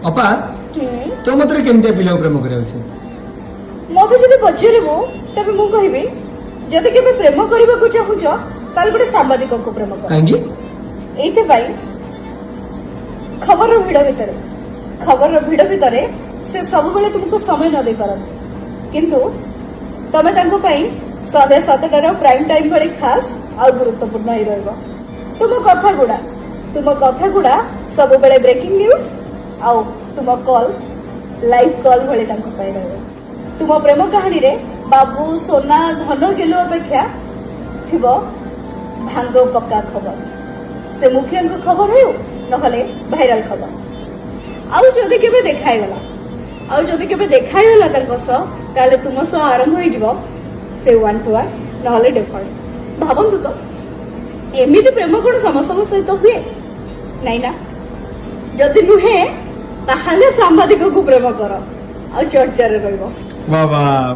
अपा तो मते केमते पिला प्रेम करे अछि मते जदि पछिरबो तबे मु कहिबे जदि केबे प्रेम करबा को चाहुछ ताल बडे सांबादिक को प्रेम कर कांगी एते भाई खबर भिड़ भितर से सब बेले तुमको समय न दे पारन किंतु तमे तांको पई सदे सतटार प्राइम टाइम भली खास और गुरुत्वपूर्ण ही रहइबो तुम कथा गुडा सब बेले ब्रेकिंग न्यूज आउ तुम कॉल लाइव कॉल भली तांको पई रहइबो तुम प्रेम कहानी रे बाबू सोना धन गेलो अपेक्षा थिबो भांगो पक्का खबर से मुखिया खबर हो नहले भाइराल खबर आउ जदि केबे देखाइगला तांको सह ताले तुम सह आरंभ होई जिवो से 1 to 1 नहले डिफरेंट भाबंतु तो एमिति प्रेम कोन समस्त सहित हुए नहीं ना जदि नुहे ताहले सांबादिक को प्रेम कर आ चर्चा रे रहइबो वाह वाह